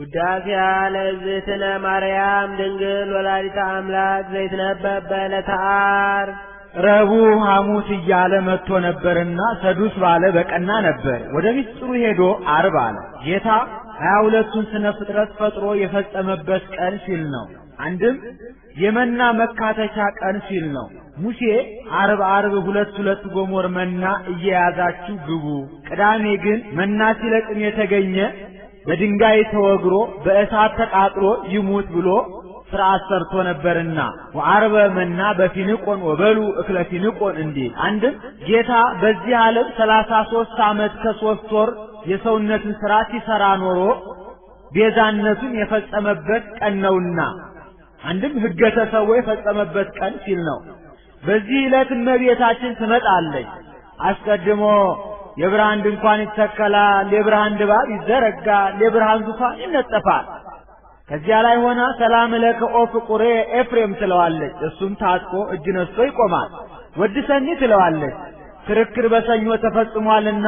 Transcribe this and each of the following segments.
ውዳሴያ ለእግዝእትነ ማርያም ድንግል ወላዲተ አምላክ ዘይትነበብ በዕለተ ዓርብ ረቡዕ ሐሙስ እያለ መጥቶ ነበርና ሰዱስ ባለ በቀና ነበር። ወደ ሚስጥሩ ሄዶ ዓርብ አለ። ጌታ 22ቱን ስነ ፍጥረት ፈጥሮ የፈጸመበት ቀን ሲል ነው። አንድም የመና መካተቻ ቀን ሲል ነው። ሙሴ ዓርብ ሁለት ጎሞር መና እየያዛችሁ ግቡ፣ ቅዳሜ ግን መና ሲለቅም የተገኘ በድንጋይ ተወግሮ በእሳት ተቃጥሎ ይሙት ብሎ ሥርዓት ሰርቶ ነበርና ወዓርበ መና በፊንቆን ወበሉ እክለ ፊንቆን እንዲል። አንድም ጌታ በዚህ ዓለም 33 ዓመት ከ3 ወር የሰውነትን ሥራ ሲሰራ ኖሮ ቤዛነቱን የፈጸመበት ቀን ነውና አንድም ሕገ ተሰዎ የፈጸመበት ቀን ሲል ነው። በዚህ ዕለት እመቤታችን ትመጣለች። አስቀድሞ የብርሃን ድንኳን ይተከላል፣ የብርሃን ድባብ ይዘረጋል፣ የብርሃን ዙፋን ይነጠፋል። ከዚያ ላይ ሆና ሰላም ለከ ኦ ፍቁሬ ኤፍሬም ትለዋለች። እሱም ታጥቆ እጅ ነስቶ ይቆማል። ወድሰኒ ትለዋለች። ክርክር በሰኞ ተፈጽሟልና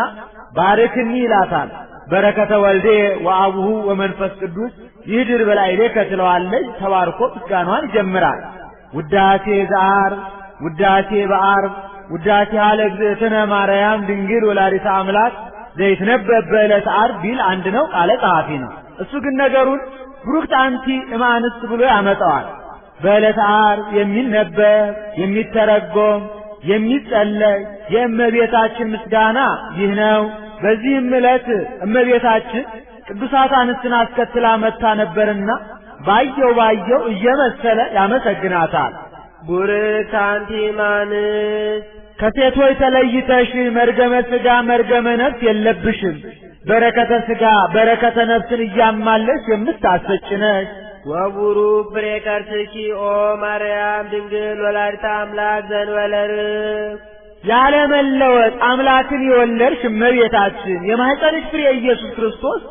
ባርክኒ ይላታል። በረከተ ወልዴ ወአቡሁ ወመንፈስ ቅዱስ ይድር በላዕሌከ ትለዋለች። ተባርኮ ምስጋናዋን ይጀምራል። ውዳሴ ዘዓርብ ውዳሴ በዓርብ ውዳሴ ለእግዝእትነ ማርያም ድንግል ወላዲተ አምላክ ዘይትነበብ በዕለተ ዓርብ ቢል አንድ ነው፣ ቃለ ጸሐፊ ነው። እሱ ግን ነገሩን ብሩክት አንቲ እማንስት ብሎ ያመጣዋል። በዕለተ ዓርብ የሚነበብ የሚተረጎም የሚጸለይ የእመቤታችን ምስጋና ይህ ነው። በዚህም ዕለት እመቤታችን ቅዱሳት አንስትን አስከትላ መጥታ ነበርና ባየው እየመሰለ ያመሰግናታል። ቡርክት አንቲ እማንስት ከሴቶች ተለይተሽ መርገመ ሥጋ መርገመ ነፍስ የለብሽም። በረከተ ሥጋ በረከተ ነፍስን እያማለሽ የምታሰጭ ነሽ። ወቡሩክ ፍሬ ከርሥኪ ኦ ማርያም ድንግል ወላዲተ አምላክ ዘእንበለ ርግብ ያለ መለወጥ አምላክን የወለድሽ እመቤታችን የማኅፀንሽ ፍሬ ኢየሱስ ክርስቶስ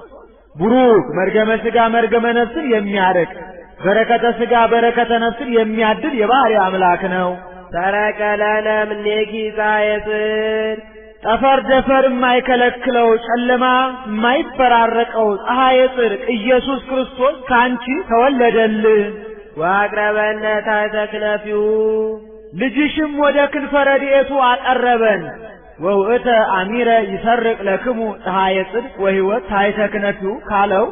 ቡሩክ መርገመ ሥጋ መርገመ ነፍስን የሚያርቅ በረከተ ሥጋ በረከተ ነፍስን የሚያድል የባሕርይ አምላክ ነው። ተረቀለነ እምኔኪ ፀሐየ ጽድቅ ጠፈር ደፈር የማይከለክለው ጨለማ የማይፈራረቀው ፀሐየ ጽድቅ ኢየሱስ ክርስቶስ ካንቺ ተወለደልን። ወአቅረበነ ታሕተ ክነፊሁ ልጅሽም ወደ ክንፈ ረድኤቱ አቀረበን። ወውእተ አሚረ ይሰርቅ ለክሙ ፀሐየ ጽድቅ ወሕይወት ታሕተ ክነፊሁ ካለው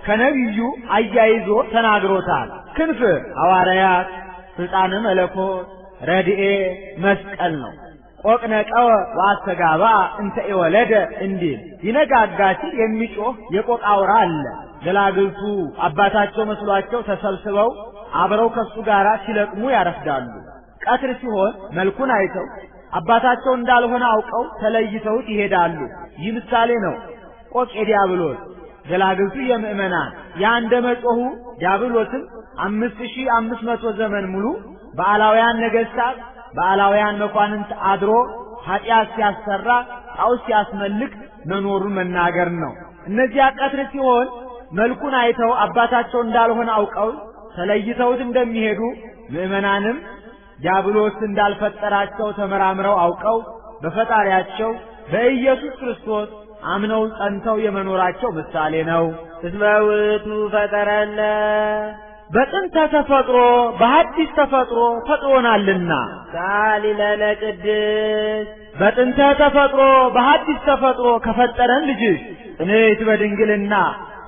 ከነቢዩ አያይዞ ተናግሮታል። ክንፍ ሐዋርያት፣ ስልጣነ መለኮት፣ ረድኤት መስቀል ነው። ቆቅነቀወ ወአስተጋባ እንተ ኢወለደ እንዲል ይነጋጋ ሲል የሚጮህ የቆቅ አውራ አለ። ገላግልቱ አባታቸው መስሏቸው ተሰብስበው አብረው ከሱ ጋር ሲለቅሙ ያረፍዳሉ። ቀትር ሲሆን መልኩን አይተው አባታቸው እንዳልሆነ አውቀው ተለይተውት ይሄዳሉ። ይህ ምሳሌ ነው። ቆቅ የዲያብሎስ ገላግልቱ የምእመናን ያንደ መጮሁ ዲያብሎስም 5500 ዘመን ሙሉ በአላውያን ነገሥታት በአላውያን መኳንንት አድሮ ኃጢአት ሲያሰራ ጣዖት ሲያስመልክ መኖሩን መናገር ነው። እነዚያ ቀትር ሲሆን መልኩን አይተው አባታቸው እንዳልሆነ አውቀው ተለይተውት እንደሚሄዱ ምእመናንም ዲያብሎስ እንዳልፈጠራቸው ተመራምረው አውቀው በፈጣሪያቸው በኢየሱስ ክርስቶስ አምነው ጸንተው የመኖራቸው ምሳሌ ነው። እስመ ውእቱ ፈጠረነ በጥንተ ተፈጥሮ በሐዲስ ተፈጥሮ ፈጥሮናልና። ሳሊ ለነ ቅድስት በጥንተ ተፈጥሮ በሐዲስ ተፈጥሮ ከፈጠረን ልጅሽ ጽንዕት በድንግልና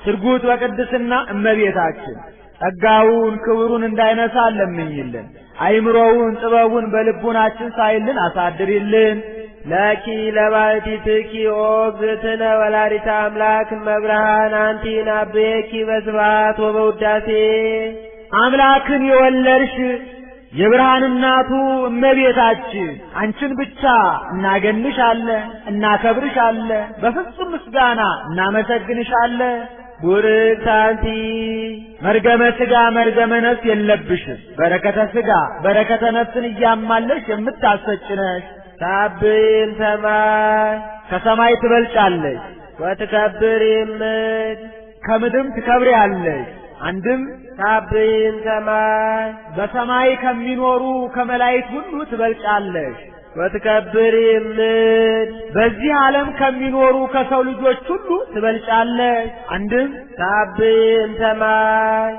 ስርጉት በቅድስና እመቤታችን ጸጋውን ክብሩን እንዳይነሳ ለምኝልን። አይምሮውን ጥበቡን በልቡናችን ሳይልን አሳድሪልን። ለኪ ለባሕቲትኪ ኦ እግዝእትነ ወላዲተ አምላክ እመብርሃን አንቲ ናብየኪ በስብሐት ወበውዳሴ አምላክን የወለድሽ የብርሃን እናቱ እመቤታችን አንቺን ብቻ እናገንሻለን፣ እናከብርሻለን፣ በፍጹም ምስጋና እናመሰግንሻለን። ቡርክት አንቲ መርገመ ሥጋ መርገመ ነፍስ የለብሽም። በረከተ ሥጋ በረከተ ነፍስን እያማለሽ የምታሰጭ ነሽ። ታብይም ሰማይ ከሰማይ ትበልጫለሽ። ወትከብሪም ምድር ከምድርም ትከብሪያለሽ። አንድም ታብይም ሰማይ በሰማይ ከሚኖሩ ከመላእክት ሁሉ ትበልጫለሽ። ወትከብር ምድር በዚህ ዓለም ከሚኖሩ ከሰው ልጆች ሁሉ ትበልጫለሽ። አንድም ታብይም ሰማይ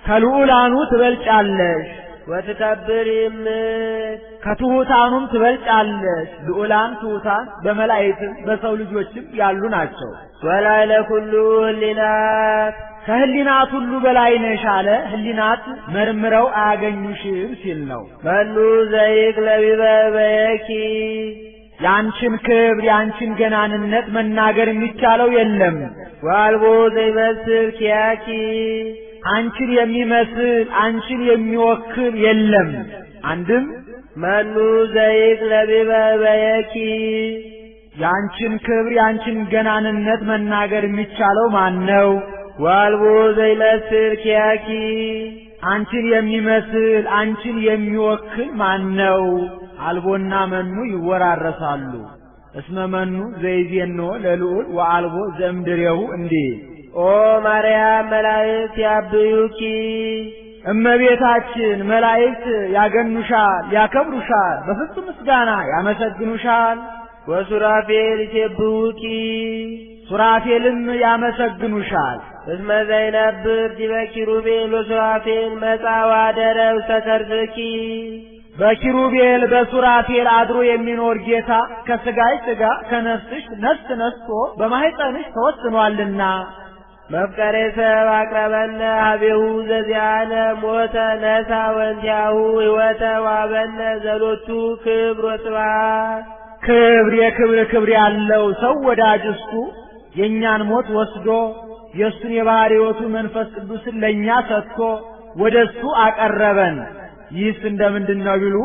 ከልዑላኑ ትበልጫለሽ። ወትከብር ምድር ከትሑታኑም ትበልጫለሽ። ልዑላን ትሑታን በመላእክትም በሰው ልጆችም ያሉ ናቸው። ወላዕለ ኩሉ ህሊናት ከህሊናት ሁሉ በላይ ነሽ አለ። ህሊናት መርምረው አያገኙሽም ሲል ነው። መኑ ዘይክል ቢበበኪ ያንቺን ክብር ያንቺን ገናንነት መናገር የሚቻለው የለም። ወአልቦ ዘይመስል ኪያኪ አንቺን የሚመስል አንቺን የሚወክል የለም። አንድም መኑ ዘይክል ቢበበኪ ያንቺን ክብር ያንቺን ገናንነት መናገር የሚቻለው ማን ነው? ወአልቦ ዘይመስል ኪያኪ አንቺን የሚመስል አንቺን የሚወክል ማን ነው? አልቦና መኑ ይወራረሳሉ። እስመ መኑ ዘይዜኖ ለልዑል ወአልቦ ዘእምድሬሁ እንዴ ኦ ማርያም መላእክት ያብዩኪ እመቤታችን መላእክት ያገኑሻል፣ ያከብሩሻል፣ በፍጹም ምስጋና ያመሰግኑሻል። ወሱራፌል ይሴብሑኪ ሱራፌልም ያመሰግኑሻል። እስመ ዘይነብር ዲበ ኪሩቤል ወሱራፌል መጻ ወአደረ ውስተ ከርሥኪ በኪሩቤል በሱራፌል አድሮ የሚኖር ጌታ ከሥጋሽ ሥጋ ከነፍስሽ ነፍስ ነስቶ በማኅፀንሽ ተወስኗልና። መፍቀሬ ሰብ አቅረበነ ኀቤሁ ዘዚአነ ሞተ ነሣ ወእንቲአሁ ሕይወተ ወሀበነ ዘሎቱ ክብር ወስብሐት ክብር የክብር ክብር ያለው ሰው ወዳጅ እሱ የእኛን ሞት ወስዶ የእሱን የባሕርይ ሕይወቱ መንፈስ ቅዱስን ለእኛ ሰጥቶ ወደ እሱ አቀረበን። ይህስ እንደምንድን ነው ቢሉ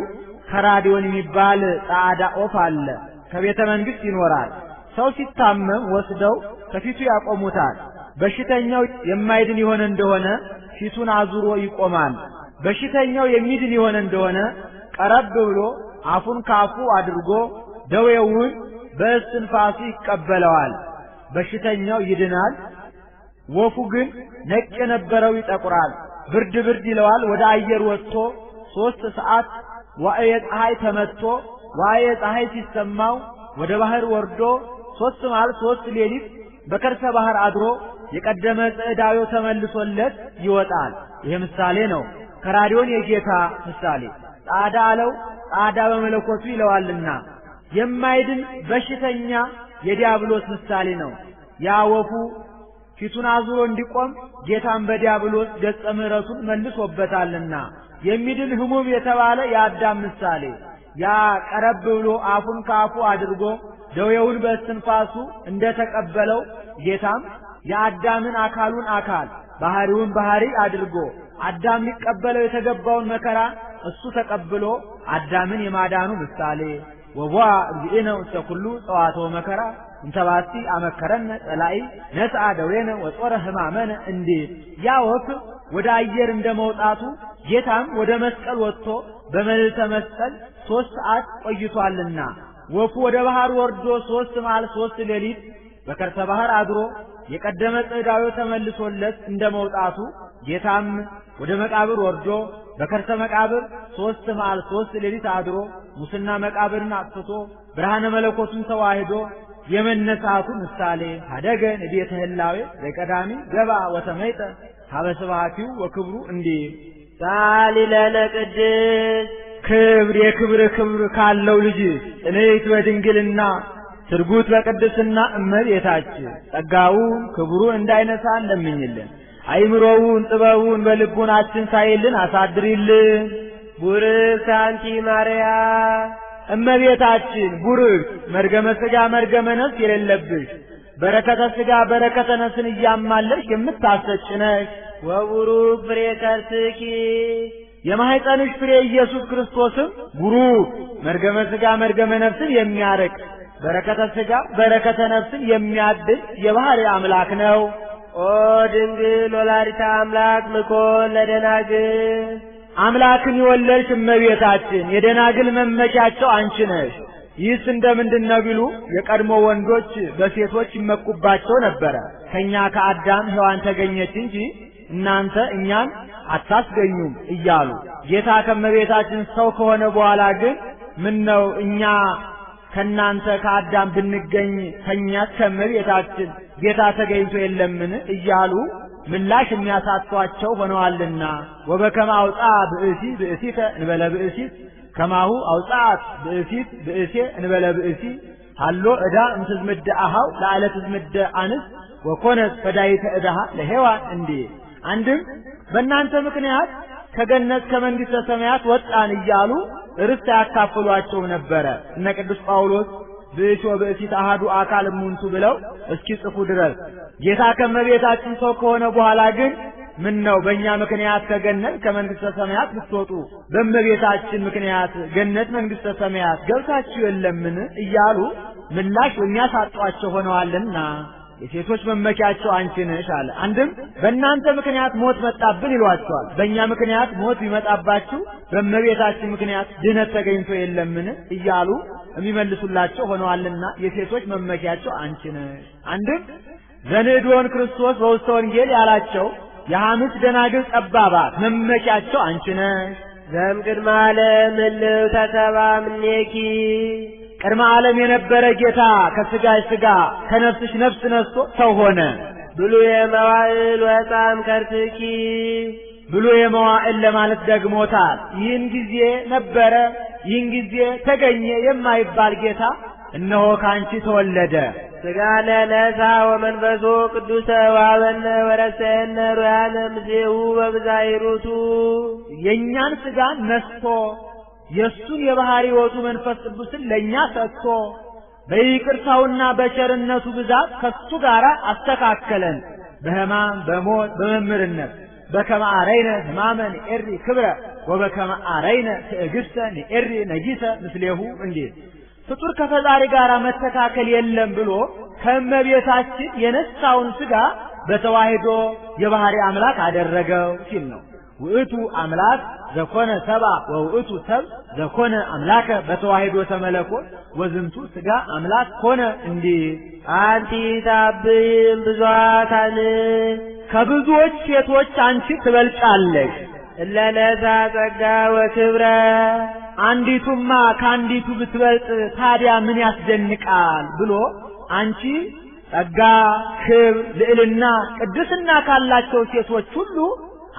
ከራዲዮን የሚባል ጻዕዳ ኦፍ አለ። ከቤተ መንግሥት ይኖራል። ሰው ሲታመም ወስደው ከፊቱ ያቆሙታል። በሽተኛው የማይድን የሆነ እንደሆነ ፊቱን አዙሮ ይቆማል። በሽተኛው የሚድን የሆነ እንደሆነ ቀረብ ብሎ አፉን ካፉ አድርጎ ደዌውን በእስትንፋሱ ይቀበለዋል። በሽተኛው ይድናል። ወፉ ግን ነጭ የነበረው ይጠቁራል፣ ብርድ ብርድ ይለዋል። ወደ አየር ወጥቶ 3 ሰዓት ዋዕየ ፀሐይ ተመትቶ ዋዕየ ፀሐይ ሲሰማው ወደ ባህር ወርዶ 3 መዓልት 3 ሌሊት በከርሰ ባህር አድሮ የቀደመ ጽዕዳዊው ተመልሶለት ይወጣል። ይሄ ምሳሌ ነው። ከራዲዮን የጌታ ምሳሌ ጻዕዳ አለው። ጻዕዳ በመለኮቱ ይለዋልና የማይድን በሽተኛ የዲያብሎስ ምሳሌ ነው። ያ ወፉ ፊቱን አዙሮ እንዲቆም ጌታን በዲያብሎስ ገጸ ምሕረቱን መልሶበታልና የሚድን ሕሙም የተባለ የአዳም ምሳሌ ያ ቀረብ ብሎ አፉን ካፉ አድርጎ ደዌውን በእስትንፋሱ እንደተቀበለው ጌታም የአዳምን አካሉን አካል ባህሪውን ባህሪ አድርጎ አዳም ሊቀበለው የተገባውን መከራ እሱ ተቀብሎ አዳምን የማዳኑ ምሳሌ ወዋ እግዚእነ ውስተ ኩሉ ጸዋትወ መከራ እንተባቲ አመከረነ ጸላኢ ነስአ ደዌነ ወጾረ ሕማመነ እንዴ ያ ወፍ ወደ አየር እንደመውጣቱ ጌታም ወደ መስቀል ወጥቶ በመልዕልተ መስቀል 3 ሰዓት ቆይቷልና ወፉ ወደ ባህር ወርዶ 3 መዓልት 3 ሌሊት በከርሰ ባህር አድሮ የቀደመ ጽዕዳዊው ተመልሶለት እንደመውጣቱ ጌታም ወደ መቃብር ወርዶ በከርሰ መቃብር 3 መዓልት 3 ሌሊት አድሮ ሙስና መቃብርን አጥፍቶ ብርሃነ መለኮቱን ተዋህዶ የመነሳቱ ምሳሌ ሀደገ ንቤተ ህላዌ ዘቀዳሚ ገባ ወተመይጠ ሀበ ስብሐቲሁ ወክብሩ እንዴ ሳሊ ለነ ቅድስት ክብር የክብር ክብር ካለው ልጅ ጽንዕት በድንግልና ትርጉት በቅድስና እመቤታችን ጸጋውን ክብሩን እንዳይነሳ እንደምኝልን አይምሮውን ጥበቡን በልቡናችን ሳይልን አሳድሪልን። ቡርክት አንቲ ማርያም እመቤታችን ቡርክት መርገመ ሥጋ መርገመ ነፍስ የሌለብሽ በረከተ ሥጋ በረከተ ነፍስን እያማለሽ የምታሰጭ ነሽ። ወቡሩክ ፍሬ ከርሥኪ የማኅፀንሽ ፍሬ ኢየሱስ ክርስቶስም ቡሩክ መርገመ ሥጋ መርገመ ነፍስን የሚያርቅ በረከተ ሥጋ በረከተ ነፍስን የሚያድል የባሕርይ አምላክ ነው። ኦ ድንግል ወላዲተ አምላክ ምኮን ለደናግል አምላክን የወለድሽ እመቤታችን የደናግል መመኪያቸው አንቺ ነሽ። ይህስ እንደምንድን ነው ቢሉ የቀድሞ ወንዶች በሴቶች ይመኩባቸው ነበረ። ከኛ ከአዳም ሔዋን ተገኘች እንጂ እናንተ እኛን አታስገኙም እያሉ ጌታ ከእመቤታችን ሰው ከሆነ በኋላ ግን ምን ነው እኛ ከናንተ ከአዳም ብንገኝ ከኛስ ከመቤታችን ጌታ ተገኝቶ የለምን እያሉ ምላሽ የሚያሳጧቸው ሆነዋልና ወበከመ አውጣ ብእሲ ብእሲተ እንበለ ብእሲት ከማሁ አውጣት ብእሲት ብእሴ እንበለ ብእሲ ሃሎ ዕዳ እምትዝምደ አሃው ለዓለ ትዝምደ አንስ ወኮነት ፈዳይተ ዕዳሃ ለሔዋን እንዴ አንድም በእናንተ ምክንያት ከገነት ከመንግሥተ ሰማያት ወጣን እያሉ ርስት ያካፍሏቸው ነበረ። እነ ቅዱስ ጳውሎስ ብእሲ ወብእሲት አሐዱ አካል እሙንቱ ብለው እስኪጽፉ ድረስ ጌታ ከመቤታችን ሰው ከሆነ በኋላ ግን ምን ነው በእኛ ምክንያት ከገነት ከመንግሥተ ሰማያት ብትወጡ በመቤታችን ምክንያት ገነት መንግሥተ ሰማያት ገብታችሁ የለምን እያሉ ምላሽ የሚያሳጧቸው ሆነዋልና የሴቶች መመኪያቸው አንቺ ነሽ አለ። አንድም በእናንተ ምክንያት ሞት መጣብን ይሏቸዋል። በእኛ ምክንያት ሞት ቢመጣባችሁ በመቤታችን ምክንያት ድነት ተገኝቶ የለምን እያሉ የሚመልሱላቸው ሆነዋልና የሴቶች መመኪያቸው አንቺ ነሽ። አንድም ዘንዕድዎን ክርስቶስ በውስተ ወንጌል ያላቸው የሐምስ ደናግል ጠባባት መመኪያቸው አንቺ ነሽ። ዘእምቅድመ ዓለም እልው ተሰባምኔኪ ቅድመ ዓለም የነበረ ጌታ ከሥጋሽ ሥጋ ከነፍስሽ ነፍስ ነስቶ ሰው ሆነ። ብሉየ መዋዕል ወጣም ከርትኪ ብሉየ መዋዕል ለማለት ደግሞታል። ይህን ጊዜ ነበረ ይህን ጊዜ ተገኘ የማይባል ጌታ እነሆ ካንቺ ተወለደ። ሥጋነ ነሣ ወመንፈሶ ቅዱሰ ወሀበነ ወረሰየነ ሮያነ ምስሌሁ በብዛይሩቱ የእኛን ሥጋ ነስቶ የእሱን የባሕሪ ሕይወቱ መንፈስ ቅዱስን ለእኛ ሰጥቶ በይቅርታውና በቸርነቱ ብዛት ከሱ ጋር አስተካከለን። በሕማም በሞት በመምህርነት በከመ አረይነ ሕማመ ንኤሪ ክብረ ወበከመ አረይነ ትዕግሥተ ንኤሪ ነጊሰ ምስሌሁ እንዴት ፍጡር ከፈጣሪ ጋር መተካከል የለም ብሎ ከእመቤታችን የነሳውን ሥጋ በተዋሕዶ የባሕሪ አምላክ አደረገው ሲል ነው። ውእቱ አምላክ ዘኮነ ሰብአ ወውእቱ ሰብ ዘኮነ አምላከ በተዋሕዶ ተመለኮት ወዝንቱ ሥጋ አምላክ ኮነ እንዲህ አንቲ ታብይም ብዙኃታን ከብዙዎች ሴቶች አንቺ ትበልጫለሽ። እለ ነሣ ጸጋ ወክብረ አንዲቱማ ከአንዲቱ ብትበልጥ ታዲያ ምን ያስደንቃል ብሎ አንቺ ጸጋ፣ ክብር፣ ልዕልና፣ ቅድስና ካላቸው ሴቶች ሁሉ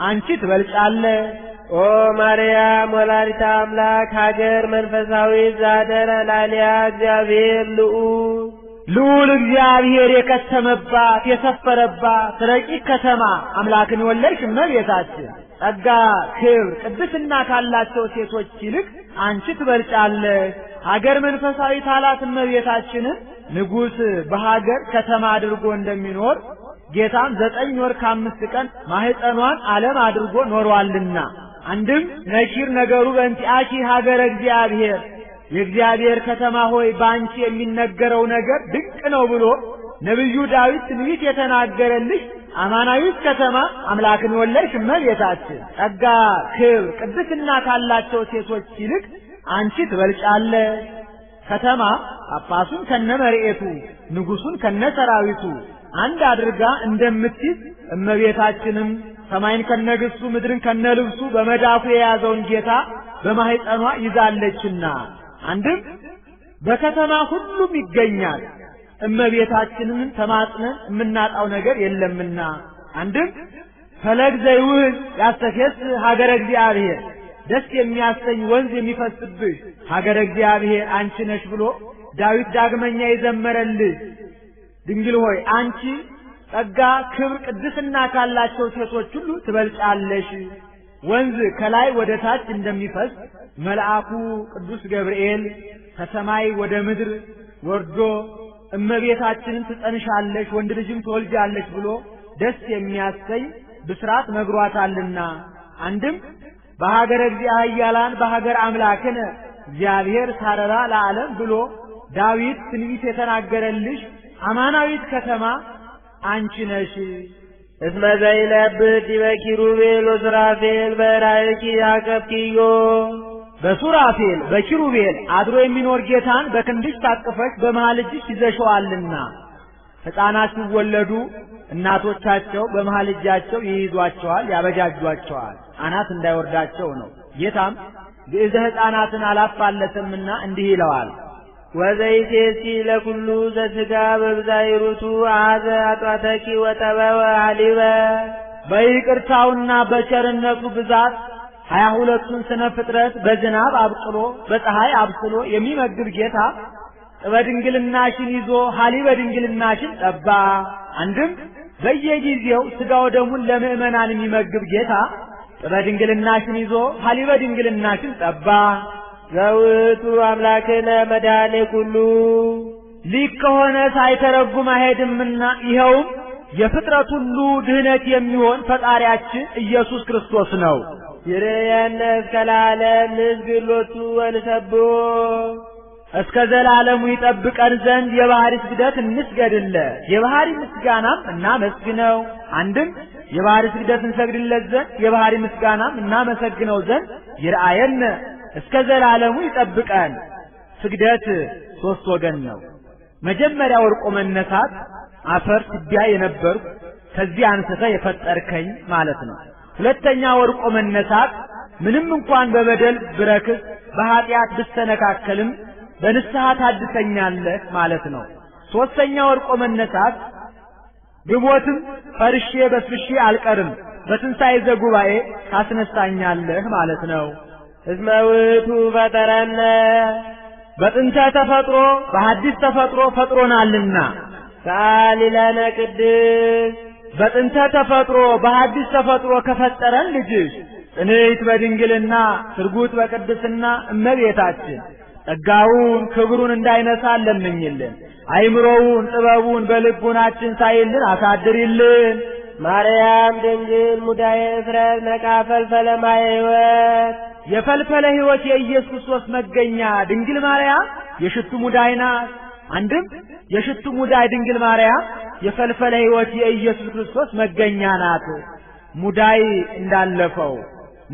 አንቺ ትበልጫለሽ። ኦ ማርያም ወላዲተ አምላክ ሀገር መንፈሳዊት ዛደረ ላሊያ እግዚአብሔር ልዑል እግዚአብሔር የከተመባት የሰፈረባት ረቂቅ ከተማ አምላክን የወለድሽ እመቤታችን ጸጋ፣ ክብር፣ ቅድስና ካላቸው ሴቶች ይልቅ አንቺ ትበልጫለሽ። ሀገር መንፈሳዊት አላት እመቤታችንን ንጉሥ በሀገር ከተማ አድርጎ እንደሚኖር ጌታም 9 ወር ከ5 ቀን ማህፀኗን ዓለም አድርጎ ኖሯልና አንድም ነኪር ነገሩ በእንቲአኪ ሀገረ እግዚአብሔር የእግዚአብሔር ከተማ ሆይ ባንቺ የሚነገረው ነገር ድንቅ ነው ብሎ ነብዩ ዳዊት ትንቢት የተናገረልሽ አማናዊት ከተማ አምላክን ወለድሽ እመቤታችን ጸጋ፣ ክብር፣ ቅድስና ካላቸው ሴቶች ይልቅ አንቺ ትበልጫለሽ። ከተማ ጳጳሱን ከነመርኤቱ ንጉሱን ከነሰራዊቱ አንድ አድርጋ እንደምትይዝ እመቤታችንም ሰማይን ከነግሱ ምድርን ከነልብሱ በመዳፉ የያዘውን ጌታ በማህፀኗ ይዛለችና አንድም በከተማ ሁሉም ይገኛል። እመቤታችንን ተማጽነን የምናጣው ነገር የለምና አንድም ፈለግ ዘይውህዝ ያስተፌስ ሀገረ እግዚአብሔር ደስ የሚያሰኝ ወንዝ የሚፈስብሽ ሀገረ እግዚአብሔር አንቺ ነሽ ብሎ ዳዊት ዳግመኛ የዘመረልሽ ድንግል ሆይ አንቺ ጸጋ፣ ክብር፣ ቅድስና ካላቸው ሴቶች ሁሉ ትበልጫለሽ። ወንዝ ከላይ ወደ ታች እንደሚፈስ መልአኩ ቅዱስ ገብርኤል ከሰማይ ወደ ምድር ወርዶ እመቤታችንን ትጸንሻለሽ ወንድ ልጅም ትወልጃለሽ ብሎ ደስ የሚያሰኝ ብስራት ነግሯታልና አንድም በሀገረ እግዚአብሔርን በሀገር አምላክነ እግዚአብሔር ሳረራ ለዓለም ብሎ ዳዊት ትንቢት የተናገረልሽ አማናዊት ከተማ አንቺ ነሽ። እስመ ዘይነብር ዲበ ኪሩቤል ወሱራፌል በራእይኪ አቀፍኪዮ በሱራፌል በኪሩቤል አድሮ የሚኖር ጌታን በክንድሽ ታቅፈሽ በመሃል እጅሽ ይዘሽዋልና ሕፃናት ሲወለዱ እናቶቻቸው በመሃል እጃቸው ይይዟቸዋል፣ ያበጃጇቸዋል አናት እንዳይወርዳቸው ነው። ጌታም ግዕዘ ሕፃናትን አላፋለሰምና እንዲህ ይለዋል። ወዘይቴሲ ለኩሉ ዘሥጋ በብዛይሩቱ አሐዘ አጥዋተኪ ወጠበወ ሐሊበ በይቅርታውና በቸርነቱ ብዛት 22ቱን ስነ ፍጥረት በዝናብ አብቅሎ በፀሐይ አብስሎ የሚመግብ ጌታ በድንግልናሽን ይዞ ሐሊበ ድንግልናሽን ጠባ። አንድም በየጊዜው ሥጋው ደሙን ለምእመናን የሚመግብ ጌታ በድንግልናሽን ይዞ ሐሊበ ድንግልናሽን ጠባ። ዘውቱ አምላክነ መድኃኔ ኩሉ ሊቅ ከሆነ ሳይተረጉም አይሄድምና ይኸውም የፍጥረት ሁሉ ድህነት የሚሆን ፈጣሪያችን ኢየሱስ ክርስቶስ ነው። ይርየነ እስከ ለዓለም ንስግድ ሎቱ ወንሰብሖ እስከ ዘላለሙ ይጠብቀን ዘንድ የባህሪ ስግደት እንስገድለት፣ የባህሪ ምስጋናም እናመስግነው። አንድም የባህሪ ስግደት እንሰግድለት ዘንድ የባህሪ ምስጋናም እናመሰግነው ዘንድ ይርአየነ እስከ ዘላለሙ ይጠብቀን። ስግደት ሶስት ወገን ነው። መጀመሪያ ወድቆ መነሳት፣ አፈር ትቢያ የነበርኩ ከዚህ አንስተ የፈጠርከኝ ማለት ነው። ሁለተኛ ወድቆ መነሳት ምንም እንኳን በበደል ብረክስ በኃጢአት ብስተነካከልም በንስሐ ታድሰኛለህ ማለት ነው። ሶስተኛ ወድቆ መነሳት ብሞትም ፈርሼ በስብሼ አልቀርም በትንሣኤ ዘጉባኤ ታስነሳኛለህ ማለት ነው። እስመ ውእቱ ፈጠረነ በጥንተ ተፈጥሮ በሐዲስ ተፈጥሮ ፈጥሮናልና። ሰአሊ ለነ ቅድስት በጥንተ ተፈጥሮ በሐዲስ ተፈጥሮ ከፈጠረን ልጅሽ ጽንዕት በድንግልና ስርጉት በቅድስና እመቤታችን ጸጋውን ክብሩን እንዳይነሳ ለምኝልን። አይምሮውን ጥበቡን በልቡናችን ሳይልን አሳድሪልን። ማርያም ድንግል ሙዳየ እፍረት ነቃፈልፈለ ማየ ሕይወት የፈልፈለ ሕይወት የኢየሱስ ክርስቶስ መገኛ ድንግል ማርያም የሽቱ ሙዳይ ናት። አንድም የሽቱ ሙዳይ ድንግል ማርያም የፈልፈለ ሕይወት የኢየሱስ ክርስቶስ መገኛ ናት። ሙዳይ እንዳለፈው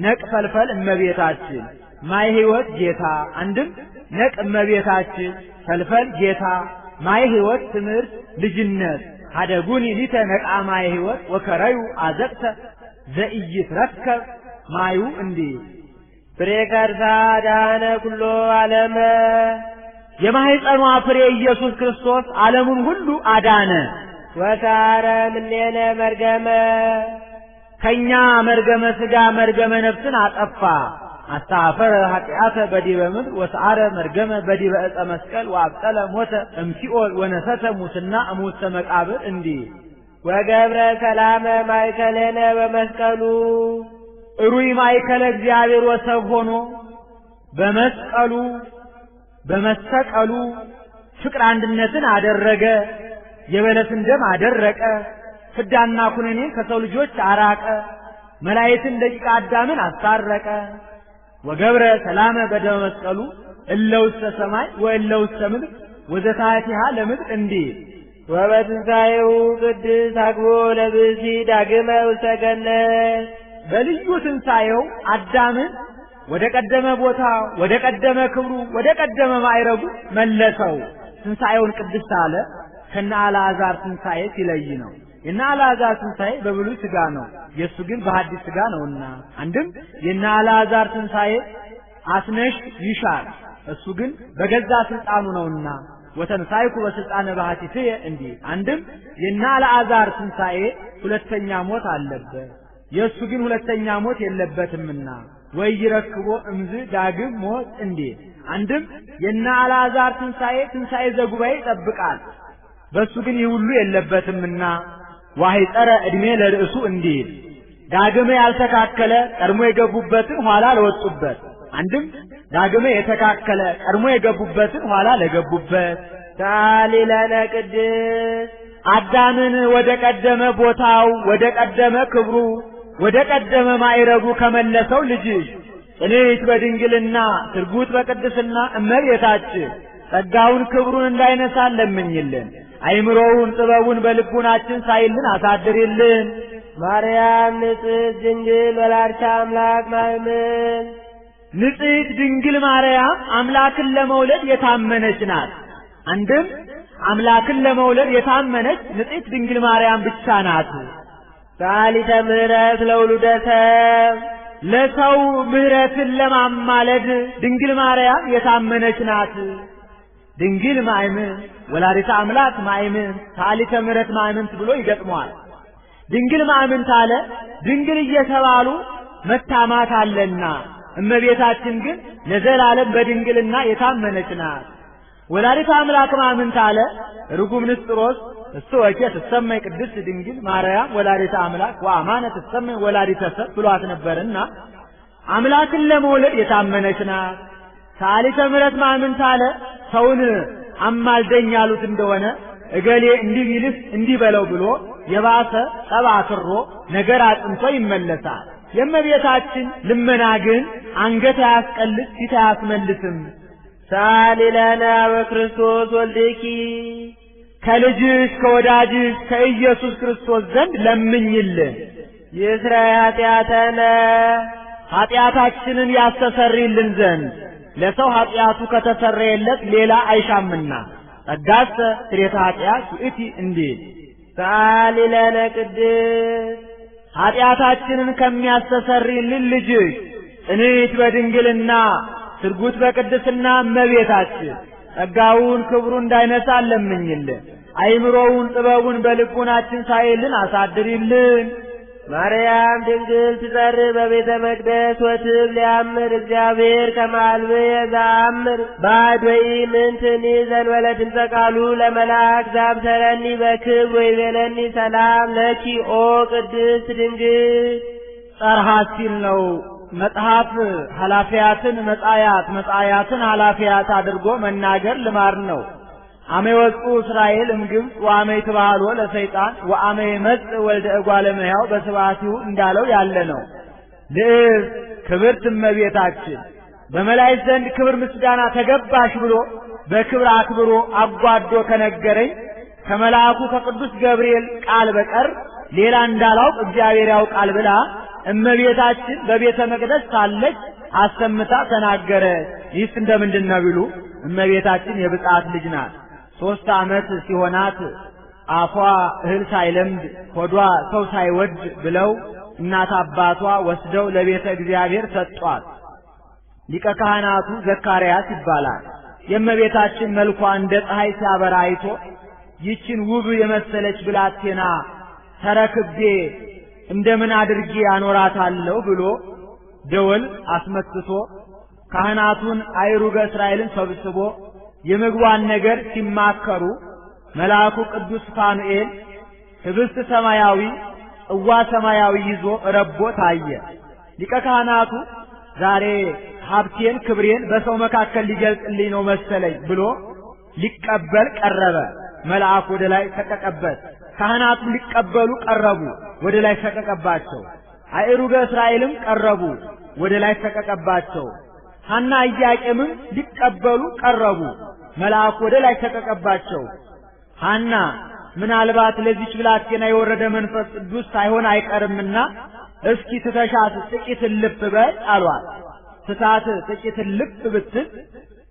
ነቅ ፈልፈል እመቤታችን ማይ ሕይወት ጌታ። አንድም ነቅ እመቤታችን ፈልፈል ጌታ ማይ ሕይወት ትምህርት ልጅነት ሀደጉኒ ሊተ ነቃ ማይ ሕይወት ወከረዩ አዘቅተ ዘኢይትረከብ ማዩ እንዲህ ፍሬ ከርሳ ዳነ ኩሎ ዓለመ የማኅፀኗ ፍሬ ኢየሱስ ክርስቶስ ዓለሙን ሁሉ አዳነ። ወሳረ ምኔነ መርገመ ከኛ መርገመ ሥጋ መርገመ ነፍስን አጠፋ። አስተኀፈረ ኃጢአተ በዲበ ምድር ወሰአረ መርገመ በዲበ ዕፀ መስቀል ወአብጠለ ሞተ እምሲኦል ወነሰተ ሙስና እሙስተ መቃብር እንዲህ ወገብረ ሰላመ ማእከለነ በመስቀሉ እሩይ ማእከለ እግዚአብሔር ወሰብ ሆኖ በመስቀሉ ፍቅር አንድነትን አደረገ። የበለስን ደም አደረቀ። ፍዳና ኩነኔን ከሰው ልጆች አራቀ። መላእክትን ደቂቀ አዳምን አስታረቀ። ወገብረ ሰላመ በደመ መስቀሉ እለ ውስተ ሰማይ ወእለ ውስተ ምድር ወዘታቲሃ ለምድር እንዲህ ወበትንሣኤሁ ቅድስ አግቦ ለብእሲ ዳግመ ውስተ ገነት በልዩ ትንሣኤው አዳምን ወደ ቀደመ ቦታ ወደ ቀደመ ክብሩ ወደ ቀደመ ማዕረጉ መለሰው። ትንሣኤውን ቅድስ አለ ከነ አልዓዛር ትንሣኤ ሲለይ ነው። የነ አልዓዛር ትንሣኤ በብሉይ ሥጋ ነው፣ የእሱ ግን በሐዲስ ሥጋ ነውና። አንድም የነ አልዓዛር ትንሣኤ አስነሽ ይሻል፣ እሱ ግን በገዛ ስልጣኑ ነውና ወተንሣእኩ በስልጣነ ባሕቲትየ እንዲህ። አንድም የነ አልዓዛር ትንሣኤ ሁለተኛ ሞት አለበት፣ የእሱ ግን ሁለተኛ ሞት የለበትምና ወይረክቦ እምዝ ዳግም ሞት እንዲህ። አንድም የነ አልዓዛር ትንሣኤ ዘጉባኤ ይጠብቃል፣ በእሱ ግን ይህ ሁሉ የለበትምና ዋሂጠረ ዕድሜ ለርእሱ እንዲል ዳግመ ያልተካከለ ቀድሞ የገቡበትን ኋላ ለወጡበት። አንድም ዳግመ የተካከለ ቀድሞ የገቡበትን ኋላ ለገቡበት። ሰአሊ ለነ ቅድስት አዳምን ወደ ቀደመ ቦታው ወደ ቀደመ ክብሩ ወደ ቀደመ ማዕረጉ ከመለሰው ልጅሽ ጽንዕት በድንግልና ስርጉት በቅድስና እመቤታችን ጸጋውን ክብሩን እንዳይነሳ ለምኝልን። አይምሮውን ጥበቡን በልቡናችን ሳይልን አሳድሪልን። ማርያም ንጽሕት ድንግል ወላዲተ አምላክ ማእመን ንጽሕት ድንግል ማርያም አምላክን ለመውለድ የታመነች ናት። አንድም አምላክን ለመውለድ የታመነች ንጽሕት ድንግል ማርያም ብቻ ናት። ሰአሊተ ምሕረት ለውሉደ ሰብ ለሰው ምህረትን ለማማለድ ድንግል ማርያም የታመነች ናት። ድንግል ማእምን ወላዲተ አምላክ ማእምን ታሊተ ምህረት ማእምንት ብሎ ይገጥመዋል። ድንግል ማእምንት አለ ድንግል እየተባሉ መታማት አለና፣ እመቤታችን ግን ለዘላለም በድንግልና የታመነች ናት። ወላዲተ አምላክ ማእምንት አለ ርጉም ንስጥሮስ እስተወኬ ትሰመይ ቅድስት ድንግል ማርያም ወላዲተ አምላክ ወአማነ ትሰመይ ወላዲተ ሰብ ብሏት ነበርና አምላክን ለመውለድ የታመነች ናት። ታሊተ ምህረት ማእምንት አለ ሰውን አማልደኝ ያሉት እንደሆነ እገሌ እንዲህ ቢልስ እንዲህ በለው ብሎ የባሰ ጠባትሮ ነገር አጥንቶ ይመለሳል። የእመቤታችን ልመና ግን አንገት አያስቀልስ ፊት አያስመልስም። ሳሊ ለነ በክርስቶስ ወልድኪ ከልጅሽ ከወዳጅሽ ከኢየሱስ ክርስቶስ ዘንድ ለምኝልን። ይስረይ ኃጢአተነ ኃጢአታችንን ያስተሰርይልን ዘንድ ለሰው ኃጢአቱ ከተሰረየለት ሌላ አይሻምና ጸጋሰ ስርየተ ኃጢአት ይእቲ እንዲል ሳሊ ለነ ቅድስት ኃጢአታችንን ከሚያስተሰርይልን ልጅሽ ጽንዕት በድንግልና ስርጉት በቅድስና እመቤታችን ጸጋውን ክብሩ እንዳይነሳ ለምኝልን። አይምሮውን ጥበቡን በልቡናችን ሳይልን አሳድሪልን። ማርያም ድንግል ትጸርይ በቤተ መቅደስ ወትብ ሊያምር እግዚአብሔር ከማልብየ ዘአምር ባዕድ ወኢምንትኒ ዘእንበለ ድምፀ ቃሉ ለመልአክ ዘአብሰረኒ በክብር ወይቤለኒ ሰላም ለኪ ኦ ቅድስት ድንግል። ጸርሐ ሲል ነው። መጽሐፍ ኃላፊያትን መጻያት መጻያትን ኃላፊያት አድርጎ መናገር ልማድ ነው። አመ ወጡ እስራኤል እምግብፅ ወአመ ይትባሃሎ ለሰይጣን ወአመ ይመጽእ ወልደ እጓለ እመሕያው በስብሐቲሁ እንዳለው ያለ ነው። ልዕልት ክብርት እመቤታችን በመላእክት ዘንድ ክብር ምስጋና ተገባሽ ብሎ በክብር አክብሮ አጓዶ ከነገረኝ ከመልአኩ ከቅዱስ ገብርኤል ቃል በቀር ሌላ እንዳላውቅ እግዚአብሔር ያውቃል ብላ እመቤታችን በቤተ መቅደስ ሳለች አሰምታ ተናገረች። ይህስ እንደምንድን ነው ቢሉ እመቤታችን የብፅዓት ልጅ ናት። 3 ዓመት ሲሆናት አፏ እህል ሳይለምድ ሆዷ ሰው ሳይወድ ብለው እናት አባቷ ወስደው ለቤተ እግዚአብሔር ሰጧት። ሊቀ ካህናቱ ዘካርያስ ይባላል። የእመቤታችን መልኳ እንደ ፀሐይ ሲያበራ አይቶ ይችን ውብ የመሰለች ብላቴና ተረክቤ እንደምን አድርጌ አኖራታለሁ ብሎ ደወል አስመትቶ ካህናቱን አይሩገ እስራኤልን ሰብስቦ የምግቧን ነገር ሲማከሩ መልአኩ ቅዱስ ፋኑኤል ህብስት ሰማያዊ ጽዋ ሰማያዊ ይዞ ረቦ ታየ። ሊቀ ካህናቱ ዛሬ ሀብቴን ክብሬን በሰው መካከል ሊገልጽልኝ ነው መሰለኝ ብሎ ሊቀበል ቀረበ። መልአኩ ወደ ላይ ሰቀቀበት። ካህናቱ ሊቀበሉ ቀረቡ፣ ወደ ላይ ሰቀቀባቸው። አይሩገ እስራኤልም ቀረቡ፣ ወደ ላይ ሰቀቀባቸው። ሐና ኢያቄምም ሊቀበሉ ቀረቡ፣ መልአኩ ወደ ላይ ሰቀቀባቸው። ሐና ምናልባት ለዚች ብላቴና የወረደ መንፈስ ቅዱስ ሳይሆን አይቀርምና እስኪ ትተሻት ጥቂት ልብ በል አሏት። ትታት ጥቂት ልብ ብትል